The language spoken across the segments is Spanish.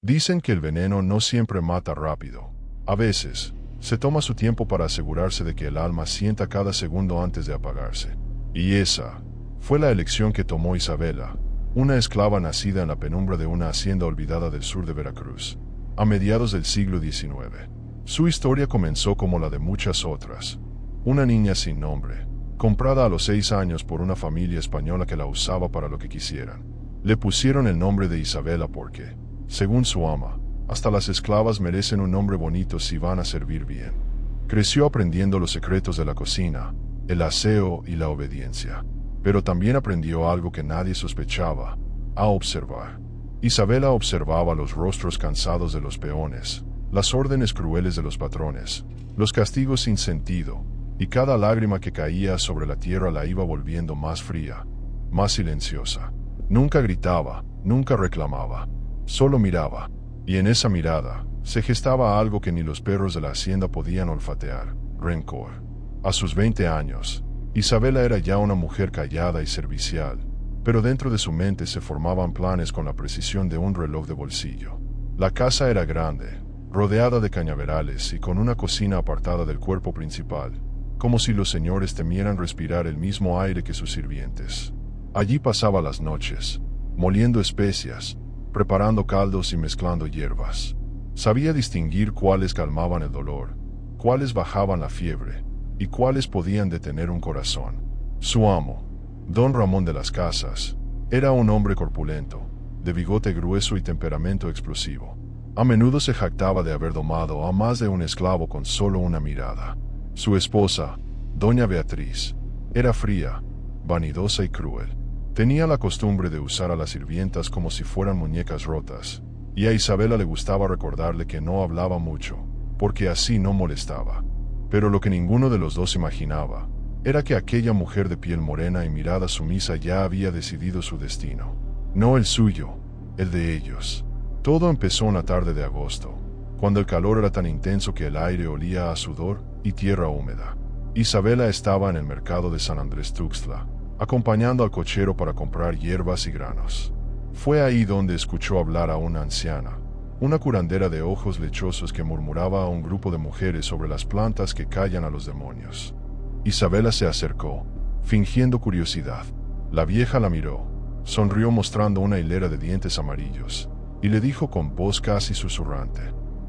Dicen que el veneno no siempre mata rápido. A veces, se toma su tiempo para asegurarse de que el alma sienta cada segundo antes de apagarse. Y esa fue la elección que tomó Isabela, una esclava nacida en la penumbra de una hacienda olvidada del sur de Veracruz, a mediados del siglo XIX. Su historia comenzó como la de muchas otras. Una niña sin nombre, comprada a los 6 años por una familia española que la usaba para lo que quisieran. Le pusieron el nombre de Isabela porque, según su ama, hasta las esclavas merecen un nombre bonito si van a servir bien. Creció aprendiendo los secretos de la cocina, el aseo y la obediencia. Pero también aprendió algo que nadie sospechaba: a observar. Isabela observaba los rostros cansados de los peones, las órdenes crueles de los patrones, los castigos sin sentido, y cada lágrima que caía sobre la tierra la iba volviendo más fría, más silenciosa. Nunca gritaba, nunca reclamaba, solo miraba, y en esa mirada se gestaba algo que ni los perros de la hacienda podían olfatear: rencor. A sus 20 años, Isabela era ya una mujer callada y servicial, pero dentro de su mente se formaban planes con la precisión de un reloj de bolsillo. La casa era grande, rodeada de cañaverales y con una cocina apartada del cuerpo principal, como si los señores temieran respirar el mismo aire que sus sirvientes. Allí pasaba las noches, moliendo especias, preparando caldos y mezclando hierbas. Sabía distinguir cuáles calmaban el dolor, cuáles bajaban la fiebre, y cuáles podían detener un corazón. Su amo, don Ramón de las Casas, era un hombre corpulento, de bigote grueso y temperamento explosivo. A menudo se jactaba de haber domado a más de un esclavo con solo una mirada. Su esposa, doña Beatriz, era fría, vanidosa y cruel. Tenía la costumbre de usar a las sirvientas como si fueran muñecas rotas, y a Isabela le gustaba recordarle que no hablaba mucho, porque así no molestaba. Pero lo que ninguno de los dos imaginaba era que aquella mujer de piel morena y mirada sumisa ya había decidido su destino. No el suyo, el de ellos. Todo empezó una tarde de agosto, cuando el calor era tan intenso que el aire olía a sudor y tierra húmeda. Isabela estaba en el mercado de San Andrés Tuxtla, acompañando al cochero para comprar hierbas y granos. Fue ahí donde escuchó hablar a una anciana, una curandera de ojos lechosos que murmuraba a un grupo de mujeres sobre las plantas que callan a los demonios. Isabela se acercó, fingiendo curiosidad. La vieja la miró, sonrió mostrando una hilera de dientes amarillos, y le dijo con voz casi susurrante: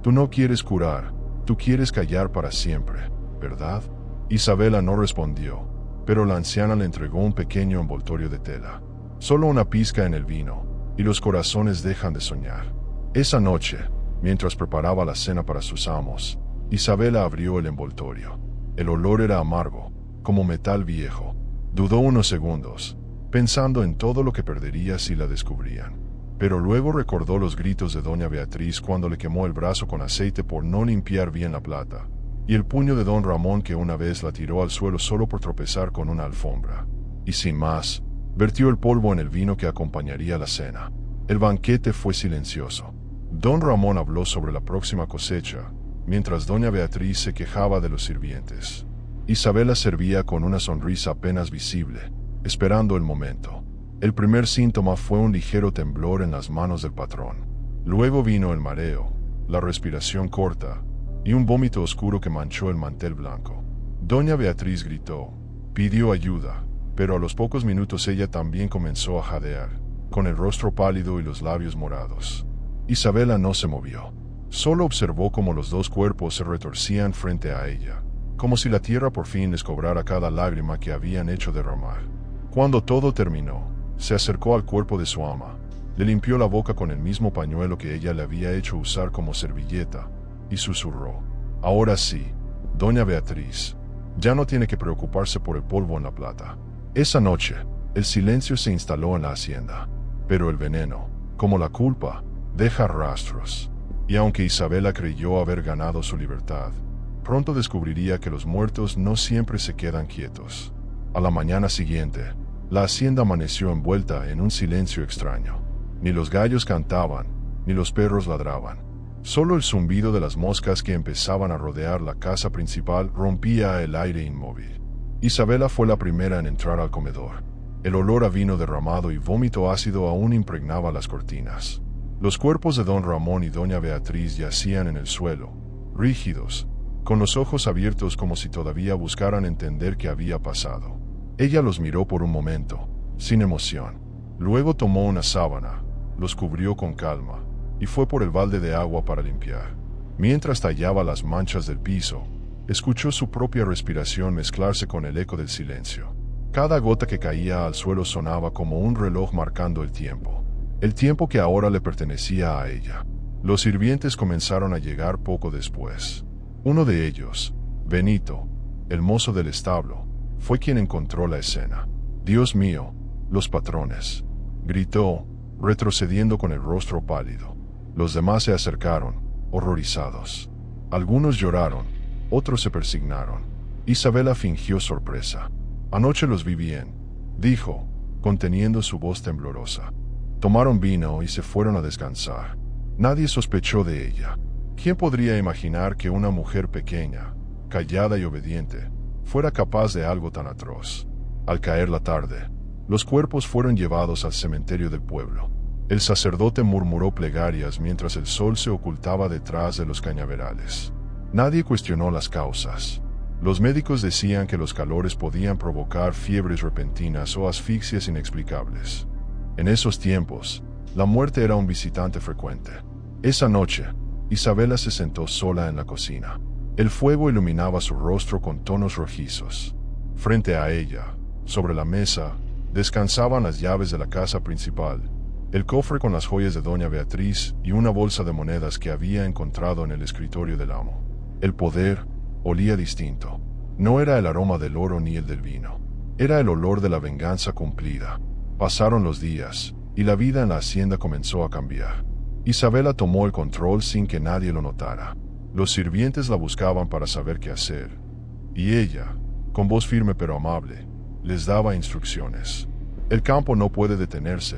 «Tú no quieres curar, tú quieres callar para siempre, ¿verdad?». Isabela no respondió, pero la anciana le entregó un pequeño envoltorio de tela. Solo una pizca en el vino, y los corazones dejan de soñar. Esa noche, mientras preparaba la cena para sus amos, Isabela abrió el envoltorio. El olor era amargo, como metal viejo. Dudó unos segundos, pensando en todo lo que perdería si la descubrían. Pero luego recordó los gritos de doña Beatriz cuando le quemó el brazo con aceite por no limpiar bien la plata, y el puño de don Ramón que una vez la tiró al suelo solo por tropezar con una alfombra. Y sin más, vertió el polvo en el vino que acompañaría la cena. El banquete fue silencioso. Don Ramón habló sobre la próxima cosecha, mientras doña Beatriz se quejaba de los sirvientes. Isabela servía con una sonrisa apenas visible, esperando el momento. El primer síntoma fue un ligero temblor en las manos del patrón. Luego vino el mareo, la respiración corta, y un vómito oscuro que manchó el mantel blanco. Doña Beatriz gritó, pidió ayuda, pero a los pocos minutos ella también comenzó a jadear, con el rostro pálido y los labios morados. Isabela no se movió. Solo observó cómo los dos cuerpos se retorcían frente a ella, como si la tierra por fin les cobrara cada lágrima que habían hecho derramar. Cuando todo terminó, se acercó al cuerpo de su ama, le limpió la boca con el mismo pañuelo que ella le había hecho usar como servilleta, y susurró: «Ahora sí, doña Beatriz, ya no tiene que preocuparse por el polvo en la plata». Esa noche, el silencio se instaló en la hacienda, pero el veneno, como la culpa, deja rastros. Y aunque Isabela creyó haber ganado su libertad, pronto descubriría que los muertos no siempre se quedan quietos. A la mañana siguiente, la hacienda amaneció envuelta en un silencio extraño. Ni los gallos cantaban, ni los perros ladraban. Solo el zumbido de las moscas que empezaban a rodear la casa principal rompía el aire inmóvil. Isabela fue la primera en entrar al comedor. El olor a vino derramado y vómito ácido aún impregnaba las cortinas. Los cuerpos de don Ramón y doña Beatriz yacían en el suelo, rígidos, con los ojos abiertos como si todavía buscaran entender qué había pasado. Ella los miró por un momento, sin emoción. Luego tomó una sábana, los cubrió con calma, y fue por el balde de agua para limpiar. Mientras tallaba las manchas del piso, escuchó su propia respiración mezclarse con el eco del silencio. Cada gota que caía al suelo sonaba como un reloj marcando el tiempo que ahora le pertenecía a ella. Los sirvientes comenzaron a llegar poco después. Uno de ellos, Benito, el mozo del establo, fue quien encontró la escena. «Dios mío, los patrones», gritó, retrocediendo con el rostro pálido. Los demás se acercaron, horrorizados. Algunos lloraron, otros se persignaron. Isabela fingió sorpresa. «Anoche los vi bien», dijo, conteniendo su voz temblorosa. Tomaron vino y se fueron a descansar. Nadie sospechó de ella. ¿Quién podría imaginar que una mujer pequeña, callada y obediente, fuera capaz de algo tan atroz? Al caer la tarde, los cuerpos fueron llevados al cementerio del pueblo. El sacerdote murmuró plegarias mientras el sol se ocultaba detrás de los cañaverales. Nadie cuestionó las causas. Los médicos decían que los calores podían provocar fiebres repentinas o asfixias inexplicables. En esos tiempos, la muerte era un visitante frecuente. Esa noche, Isabela se sentó sola en la cocina. El fuego iluminaba su rostro con tonos rojizos. Frente a ella, sobre la mesa, descansaban las llaves de la casa principal, el cofre con las joyas de doña Beatriz y una bolsa de monedas que había encontrado en el escritorio del amo. El poder olía distinto. No era el aroma del oro ni el del vino. Era el olor de la venganza cumplida. Pasaron los días, y la vida en la hacienda comenzó a cambiar. Isabela tomó el control sin que nadie lo notara. Los sirvientes la buscaban para saber qué hacer, y ella, con voz firme pero amable, les daba instrucciones. «El campo no puede detenerse»,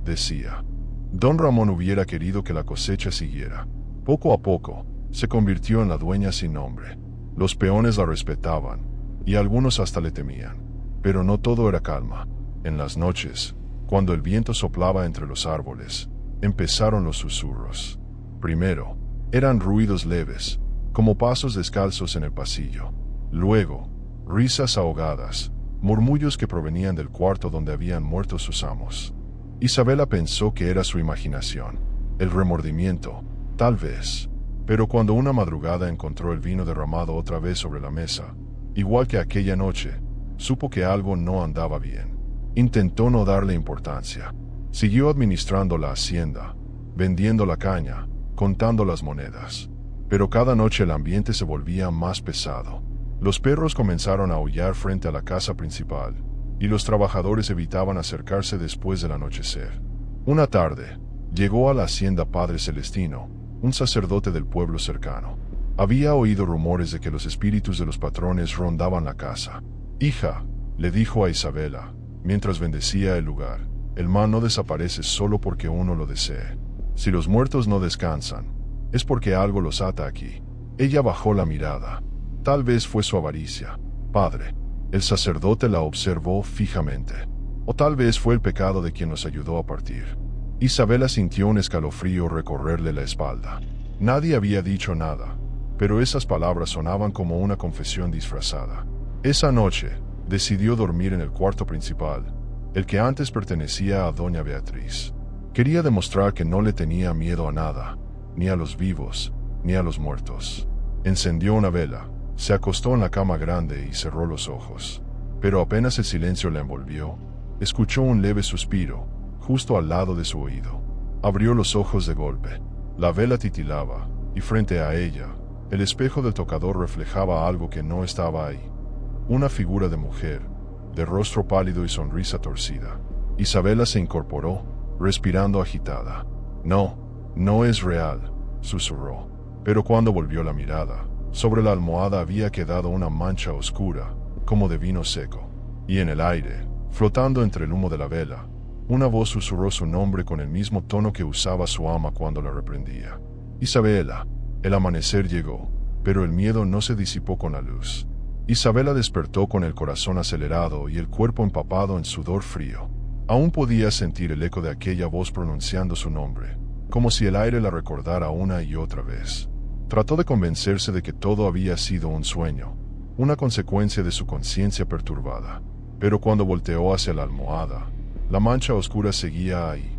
decía. Don Ramón hubiera querido que la cosecha siguiera. Poco a poco, se convirtió en la dueña sin nombre. Los peones la respetaban, y algunos hasta le temían. Pero no todo era calma. En las noches, cuando el viento soplaba entre los árboles, empezaron los susurros. Primero, eran ruidos leves, como pasos descalzos en el pasillo. Luego, risas ahogadas, murmullos que provenían del cuarto donde habían muerto sus amos. Isabela pensó que era su imaginación, el remordimiento, tal vez. Pero cuando una madrugada encontró el vino derramado otra vez sobre la mesa, igual que aquella noche, supo que algo no andaba bien. Intentó no darle importancia. Siguió administrando la hacienda, vendiendo la caña, contando las monedas. Pero cada noche el ambiente se volvía más pesado. Los perros comenzaron a aullar frente a la casa principal, y los trabajadores evitaban acercarse después del anochecer. Una tarde, llegó a la hacienda Padre Celestino, un sacerdote del pueblo cercano. Había oído rumores de que los espíritus de los patrones rondaban la casa. «Hija», le dijo a Isabela, mientras bendecía el lugar, «el mal no desaparece solo porque uno lo desee. Si los muertos no descansan, es porque algo los ata aquí». Ella bajó la mirada. Tal vez fue su avaricia. «Padre». El sacerdote la observó fijamente. «O tal vez fue el pecado de quien nos ayudó a partir». Isabela sintió un escalofrío recorrerle la espalda. Nadie había dicho nada, pero esas palabras sonaban como una confesión disfrazada. Esa noche, decidió dormir en el cuarto principal, el que antes pertenecía a doña Beatriz. Quería demostrar que no le tenía miedo a nada, ni a los vivos, ni a los muertos. Encendió una vela, se acostó en la cama grande y cerró los ojos. Pero apenas el silencio la envolvió, escuchó un leve suspiro, justo al lado de su oído. Abrió los ojos de golpe. La vela titilaba, y frente a ella, el espejo del tocador reflejaba algo que no estaba ahí. Una figura de mujer, de rostro pálido y sonrisa torcida. Isabela se incorporó, respirando agitada. «No, no es real», susurró. Pero cuando volvió la mirada, sobre la almohada había quedado una mancha oscura, como de vino seco. Y en el aire, flotando entre el humo de la vela, una voz susurró su nombre con el mismo tono que usaba su ama cuando la reprendía. «Isabela». El amanecer llegó, pero el miedo no se disipó con la luz. Isabela despertó con el corazón acelerado y el cuerpo empapado en sudor frío. Aún podía sentir el eco de aquella voz pronunciando su nombre, como si el aire la recordara una y otra vez. Trató de convencerse de que todo había sido un sueño, una consecuencia de su conciencia perturbada. Pero cuando volteó hacia la almohada, la mancha oscura seguía ahí,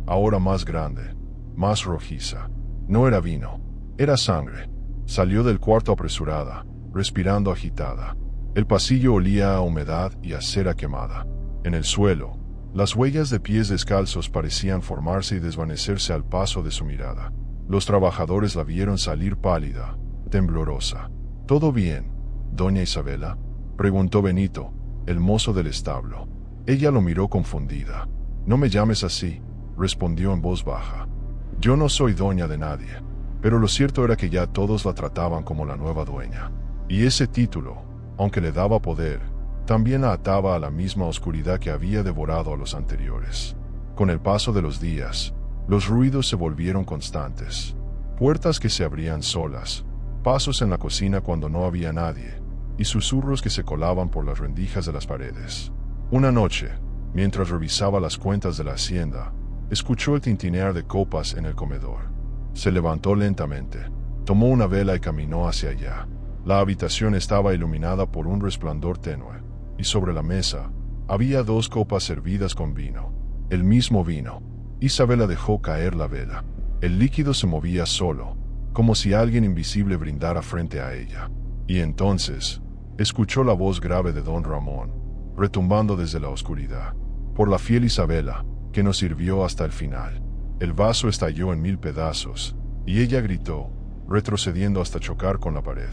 ahora más grande, más rojiza. No era vino, era sangre. Salió del cuarto apresurada, respirando agitada. El pasillo olía a humedad y a cera quemada. En el suelo, las huellas de pies descalzos parecían formarse y desvanecerse al paso de su mirada. Los trabajadores la vieron salir pálida, temblorosa. ¿Todo bien, doña Isabela?, preguntó Benito, el mozo del establo. Ella lo miró confundida. No me llames así, respondió en voz baja. Yo no soy doña de nadie. Pero lo cierto era que ya todos la trataban como la nueva dueña. Y ese título, aunque le daba poder, también la ataba a la misma oscuridad que había devorado a los anteriores. Con el paso de los días, los ruidos se volvieron constantes. Puertas que se abrían solas, pasos en la cocina cuando no había nadie, y susurros que se colaban por las rendijas de las paredes. Una noche, mientras revisaba las cuentas de la hacienda, escuchó el tintinear de copas en el comedor. Se levantó lentamente, tomó una vela y caminó hacia allá. La habitación estaba iluminada por un resplandor tenue, y sobre la mesa había 2 copas servidas con vino, el mismo vino. Isabela dejó caer la vela. El líquido se movía solo, como si alguien invisible brindara frente a ella. Y entonces, escuchó la voz grave de don Ramón, retumbando desde la oscuridad. Por la fiel Isabela, que nos sirvió hasta el final. El vaso estalló en 1000 pedazos, y ella gritó, retrocediendo hasta chocar con la pared.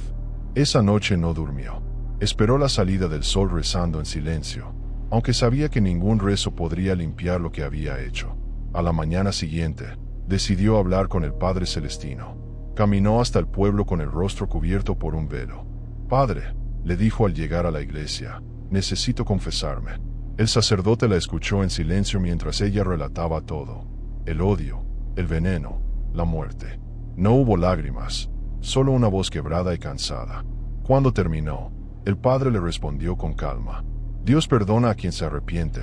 Esa noche no durmió. Esperó la salida del sol rezando en silencio, aunque sabía que ningún rezo podría limpiar lo que había hecho. A la mañana siguiente, decidió hablar con el Padre Celestino. Caminó hasta el pueblo con el rostro cubierto por un velo. Padre, le dijo al llegar a la iglesia, necesito confesarme. El sacerdote la escuchó en silencio mientras ella relataba todo. El odio, el veneno, la muerte. No hubo lágrimas, solo una voz quebrada y cansada. Cuando terminó, el padre le respondió con calma. Dios perdona a quien se arrepiente,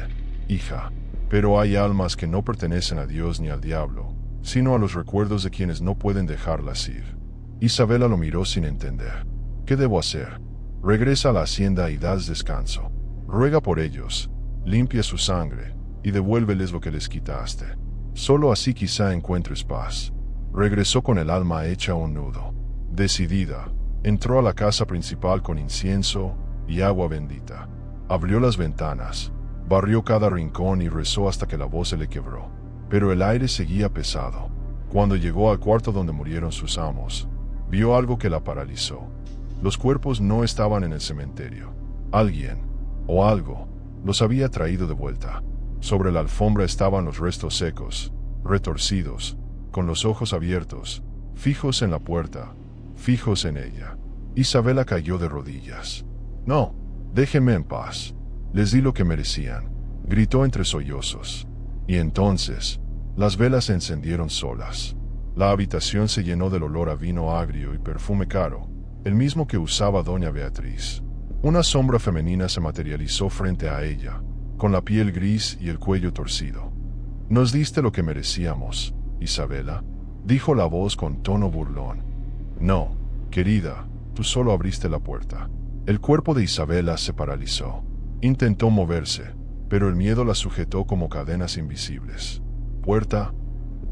hija, pero hay almas que no pertenecen a Dios ni al diablo, sino a los recuerdos de quienes no pueden dejarlas ir. Isabela lo miró sin entender. ¿Qué debo hacer? Regresa a la hacienda y das descanso. Ruega por ellos, limpia su sangre, y devuélveles lo que les quitaste. Solo así quizá encuentres paz. Regresó con el alma hecha un nudo. Decidida, entró a la casa principal con incienso y agua bendita. Abrió las ventanas, barrió cada rincón y rezó hasta que la voz se le quebró. Pero el aire seguía pesado. Cuando llegó al cuarto donde murieron sus amos, vio algo que la paralizó. Los cuerpos no estaban en el cementerio. Alguien, o algo, los había traído de vuelta. Sobre la alfombra estaban los restos secos, retorcidos, con los ojos abiertos, fijos en la puerta, fijos en ella. Isabela cayó de rodillas. No, déjenme en paz. Les di lo que merecían, gritó entre sollozos. Y entonces, las velas se encendieron solas. La habitación se llenó del olor a vino agrio y perfume caro, el mismo que usaba doña Beatriz. Una sombra femenina se materializó frente a ella, con la piel gris y el cuello torcido. Nos diste lo que merecíamos, Isabela, dijo la voz con tono burlón. No, querida, tú solo abriste la puerta. El cuerpo de Isabela se paralizó. Intentó moverse, pero el miedo la sujetó como cadenas invisibles. Puerta,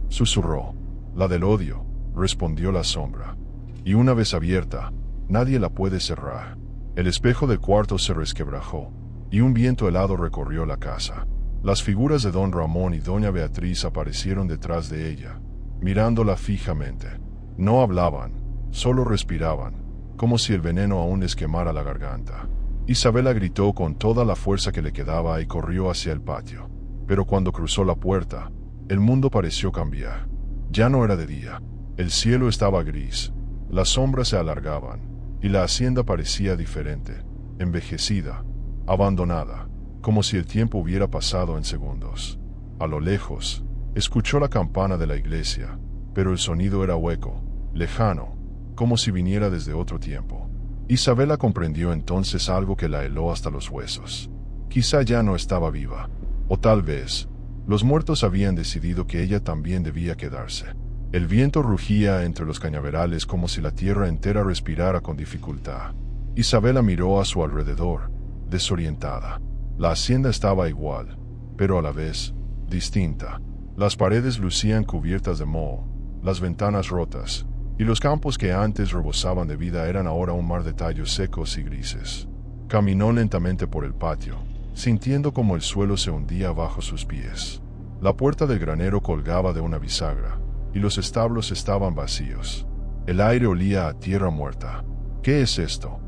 susurró. La del odio, respondió la sombra. Y una vez abierta, nadie la puede cerrar. El espejo del cuarto se resquebrajó, y un viento helado recorrió la casa. Las figuras de don Ramón y doña Beatriz aparecieron detrás de ella, mirándola fijamente. No hablaban, solo respiraban, como si el veneno aún les quemara la garganta. Isabela gritó con toda la fuerza que le quedaba y corrió hacia el patio. Pero cuando cruzó la puerta, el mundo pareció cambiar. Ya no era de día. El cielo estaba gris, las sombras se alargaban, y la hacienda parecía diferente, envejecida, abandonada, como si el tiempo hubiera pasado en segundos. A lo lejos, escuchó la campana de la iglesia, pero el sonido era hueco, lejano, como si viniera desde otro tiempo. Isabela comprendió entonces algo que la heló hasta los huesos. Quizá ya no estaba viva, o tal vez, Los muertos habían decidido que ella también debía quedarse. El viento rugía entre los cañaverales como si la tierra entera respirara con dificultad. Isabela miró a su alrededor, desorientada. La hacienda estaba igual, pero a la vez, distinta. Las paredes lucían cubiertas de moho, las ventanas rotas, y los campos que antes rebosaban de vida eran ahora un mar de tallos secos y grises. Caminó lentamente por el patio, sintiendo como el suelo se hundía bajo sus pies. La puerta del granero colgaba de una bisagra, y los establos estaban vacíos. El aire olía a tierra muerta. ¿Qué es esto?,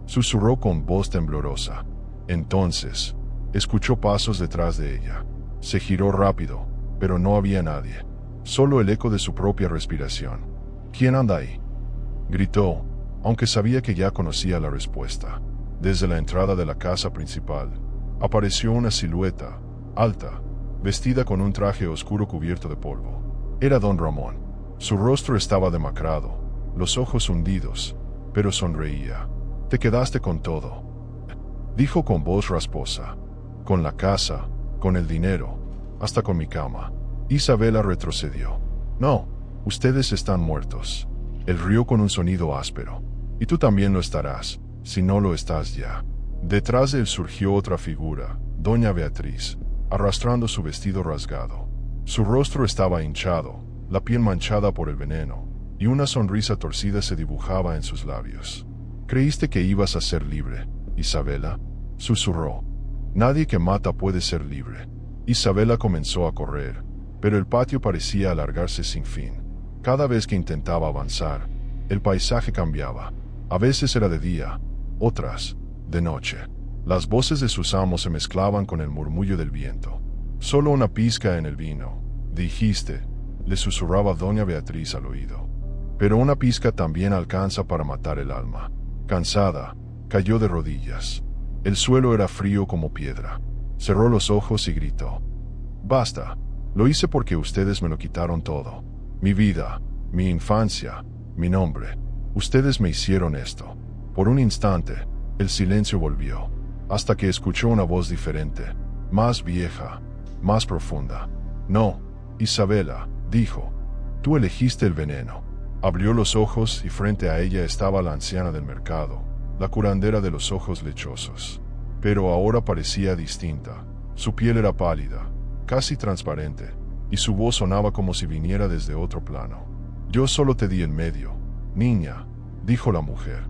susurró con voz temblorosa. Entonces, escuchó pasos detrás de ella. Se giró rápido, pero no había nadie. Solo el eco de su propia respiración. ¿Quién anda ahí?, gritó, aunque sabía que ya conocía la respuesta. Desde la entrada de la casa principal, apareció una silueta, alta, vestida con un traje oscuro cubierto de polvo. Era don Ramón. Su rostro estaba demacrado, los ojos hundidos, pero sonreía. «Te quedaste con todo», dijo con voz rasposa. «Con la casa, con el dinero, hasta con mi cama». Isabela retrocedió. «No, ustedes están muertos». Él rió con un sonido áspero. «Y tú también lo estarás, si no lo estás ya». Detrás de él surgió otra figura, doña Beatriz, arrastrando su vestido rasgado. Su rostro estaba hinchado, la piel manchada por el veneno, y una sonrisa torcida se dibujaba en sus labios. «¿Creíste que ibas a ser libre, Isabela?», susurró. «Nadie que mata puede ser libre». Isabela comenzó a correr, pero el patio parecía alargarse sin fin. Cada vez que intentaba avanzar, el paisaje cambiaba. A veces era de día, otras, de noche. Las voces de sus amos se mezclaban con el murmullo del viento. «Solo una pizca en el vino, dijiste», le susurraba doña Beatriz al oído. «Pero una pizca también alcanza para matar el alma». Cansada, cayó de rodillas. El suelo era frío como piedra. Cerró los ojos y gritó. «Basta. Lo hice porque ustedes me lo quitaron todo. Mi vida, mi infancia, mi nombre. Ustedes me hicieron esto». Por un instante, el silencio volvió, hasta que escuchó una voz diferente, más vieja, más profunda. «No, Isabela», dijo. «Tú elegiste el veneno». Abrió los ojos y frente a ella estaba la anciana del mercado, la curandera de los ojos lechosos. Pero ahora parecía distinta. Su piel era pálida, casi transparente, y su voz sonaba como si viniera desde otro plano. «Yo solo te di el medio, niña», dijo la mujer.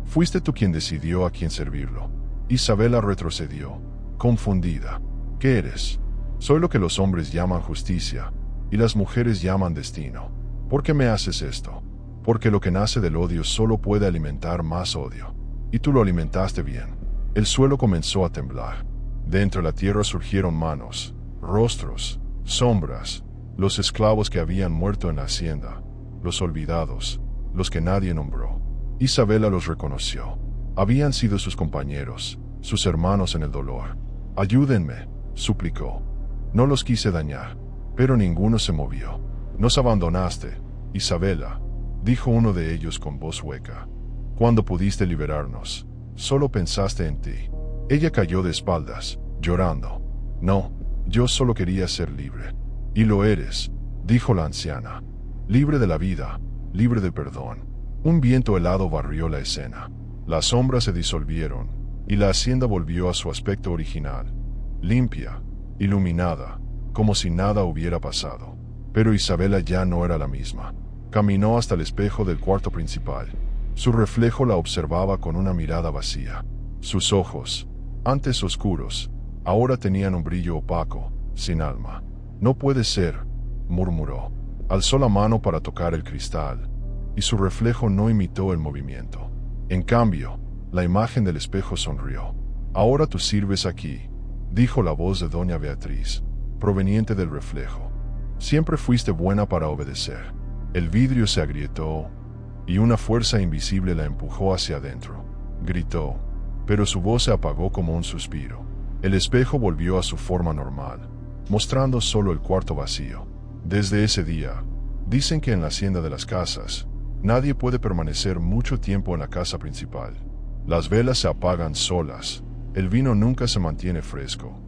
«Fuiste tú quien decidió a quién servirlo». Isabela retrocedió, confundida. «¿Qué eres?». «Soy lo que los hombres llaman justicia, y las mujeres llaman destino». «¿Por qué me haces esto?». «Porque lo que nace del odio solo puede alimentar más odio. Y tú lo alimentaste bien». El suelo comenzó a temblar. De entre la tierra surgieron manos, rostros, sombras, los esclavos que habían muerto en la hacienda, los olvidados, los que nadie nombró. Isabela los reconoció. Habían sido sus compañeros, sus hermanos en el dolor. «Ayúdenme», suplicó. «No los quise dañar». Pero ninguno se movió. «Nos abandonaste, Isabela», dijo uno de ellos con voz hueca. «Cuando pudiste liberarnos, solo pensaste en ti». Ella cayó de espaldas, llorando. «No, yo solo quería ser libre». «Y lo eres», dijo la anciana. «Libre de la vida, libre del perdón». Un viento helado barrió la escena. Las sombras se disolvieron, y la hacienda volvió a su aspecto original, limpia, iluminada, como si nada hubiera pasado. Pero Isabela ya no era la misma. Caminó hasta el espejo del cuarto principal. Su reflejo la observaba con una mirada vacía. Sus ojos, antes oscuros, ahora tenían un brillo opaco, sin alma. «No puede ser», murmuró. Alzó la mano para tocar el cristal, y su reflejo no imitó el movimiento. En cambio, la imagen del espejo sonrió. «Ahora tú sirves aquí», dijo la voz de doña Beatriz, proveniente del reflejo. «Siempre fuiste buena para obedecer». El vidrio se agrietó, y una fuerza invisible la empujó hacia adentro. Gritó, pero su voz se apagó como un suspiro. El espejo volvió a su forma normal, mostrando solo el cuarto vacío. Desde ese día, dicen que en la hacienda de las casas, nadie puede permanecer mucho tiempo en la casa principal. Las velas se apagan solas, el vino nunca se mantiene fresco.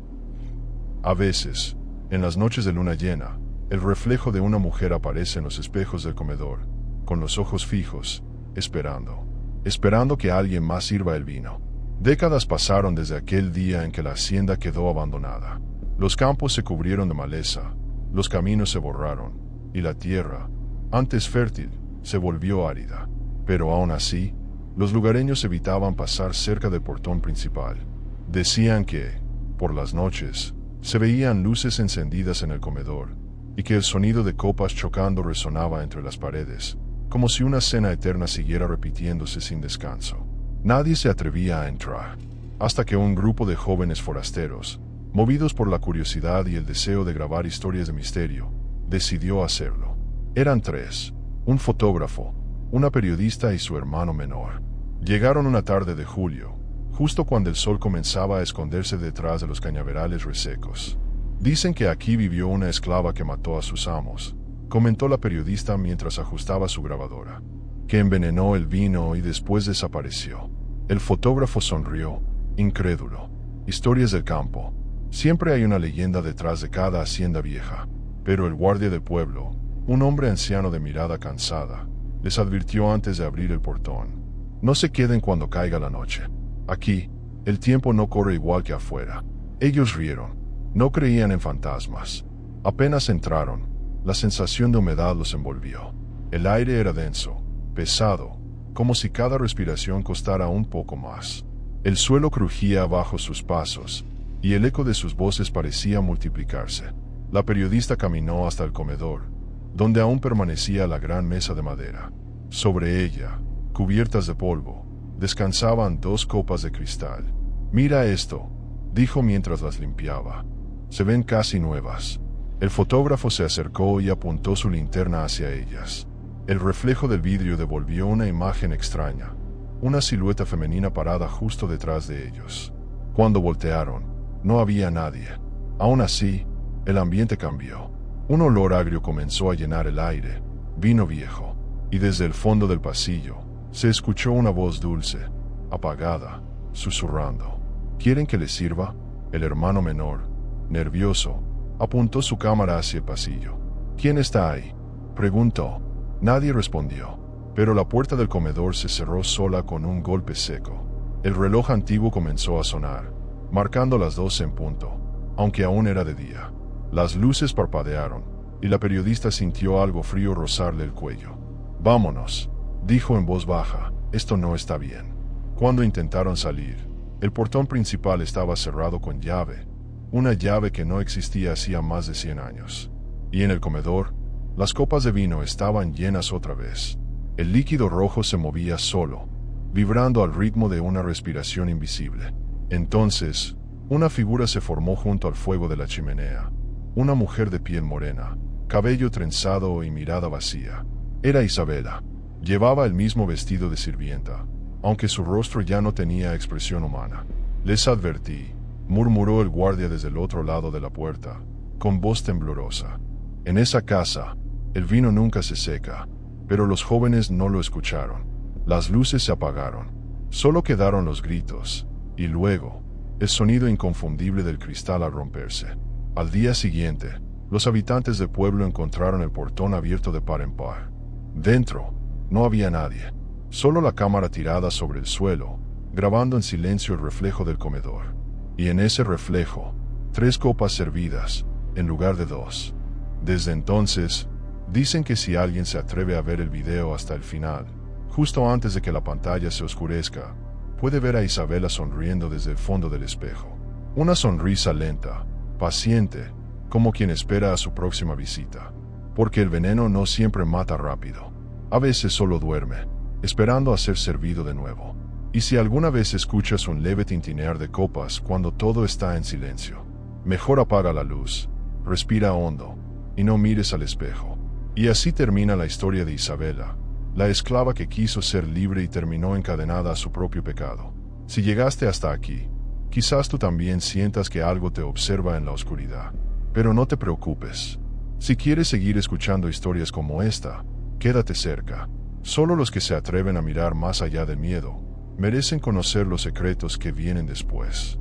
A veces, En las noches de luna llena, el reflejo de una mujer aparece en los espejos del comedor, con los ojos fijos, esperando que alguien más sirva el vino. Décadas pasaron desde aquel día en que la hacienda quedó abandonada. Los campos se cubrieron de maleza, los caminos se borraron, y la tierra, antes fértil, se volvió árida. Pero aún así, los lugareños evitaban pasar cerca del portón principal. Decían que, por las noches, se veían luces encendidas en el comedor, y que el sonido de copas chocando resonaba entre las paredes, como si una cena eterna siguiera repitiéndose sin descanso. Nadie se atrevía a entrar, hasta que un grupo de jóvenes forasteros, movidos por la curiosidad y el deseo de grabar historias de misterio, decidió hacerlo. Eran tres: un fotógrafo, una periodista y su hermano menor. Llegaron una tarde de julio, justo cuando el sol comenzaba a esconderse detrás de los cañaverales resecos. Dicen que aquí vivió una esclava que mató a sus amos, comentó la periodista mientras ajustaba su grabadora, que envenenó el vino y después desapareció. El fotógrafo sonrió, incrédulo. Historias del campo. Siempre hay una leyenda detrás de cada hacienda vieja. Pero el guardia del pueblo, un hombre anciano de mirada cansada, les advirtió antes de abrir el portón: no se queden cuando caiga la noche. Aquí, el tiempo no corre igual que afuera. Ellos rieron. No creían en fantasmas. Apenas entraron, la sensación de humedad los envolvió. El aire era denso, pesado, como si cada respiración costara un poco más. El suelo crujía bajo sus pasos, y el eco de sus voces parecía multiplicarse. La periodista caminó hasta el comedor, donde aún permanecía la gran mesa de madera. Sobre ella, cubiertas de polvo, descansaban dos copas de cristal. «Mira esto», dijo mientras las limpiaba. «Se ven casi nuevas». El fotógrafo se acercó y apuntó su linterna hacia ellas. El reflejo del vidrio devolvió una imagen extraña, una silueta femenina parada justo detrás de ellos. Cuando voltearon, no había nadie. Aún así, el ambiente cambió. Un olor agrio comenzó a llenar el aire, vino viejo, y desde el fondo del pasillo se escuchó una voz dulce, apagada, susurrando. «¿Quieren que les sirva?» El hermano menor, nervioso, apuntó su cámara hacia el pasillo. «¿Quién está ahí?», preguntó. Nadie respondió, pero la puerta del comedor se cerró sola con un golpe seco. El reloj antiguo comenzó a sonar, marcando las 12 en punto, aunque aún era de día. Las luces parpadearon, y la periodista sintió algo frío rozarle el cuello. «Vámonos», dijo en voz baja, «esto no está bien». Cuando intentaron salir, el portón principal estaba cerrado con llave, una llave que no existía hacía más de 100 años. Y en el comedor, las copas de vino estaban llenas otra vez. El líquido rojo se movía solo, vibrando al ritmo de una respiración invisible. Entonces, una figura se formó junto al fuego de la chimenea. Una mujer de piel morena, cabello trenzado y mirada vacía. Era Isabela. Llevaba el mismo vestido de sirvienta, aunque su rostro ya no tenía expresión humana. «Les advertí», murmuró el guardia desde el otro lado de la puerta, con voz temblorosa. «En esa casa, el vino nunca se seca». Pero los jóvenes no lo escucharon. Las luces se apagaron. Solo quedaron los gritos, y luego, el sonido inconfundible del cristal al romperse. Al día siguiente, los habitantes del pueblo encontraron el portón abierto de par en par. Dentro, no había nadie. Solo la cámara tirada sobre el suelo, grabando en silencio el reflejo del comedor. Y en ese reflejo, 3 copas servidas, en lugar de 2. Desde entonces, dicen que si alguien se atreve a ver el video hasta el final, justo antes de que la pantalla se oscurezca, puede ver a Isabela sonriendo desde el fondo del espejo. Una sonrisa lenta, paciente, como quien espera a su próxima visita. Porque el veneno no siempre mata rápido. A veces solo duerme, esperando a ser servido de nuevo. Y si alguna vez escuchas un leve tintinear de copas cuando todo está en silencio, mejor apaga la luz, respira hondo, y no mires al espejo. Y así termina la historia de Isabela, la esclava que quiso ser libre y terminó encadenada a su propio pecado. Si llegaste hasta aquí, quizás tú también sientas que algo te observa en la oscuridad. Pero no te preocupes. Si quieres seguir escuchando historias como esta, quédate cerca. Solo los que se atreven a mirar más allá del miedo, merecen conocer los secretos que vienen después.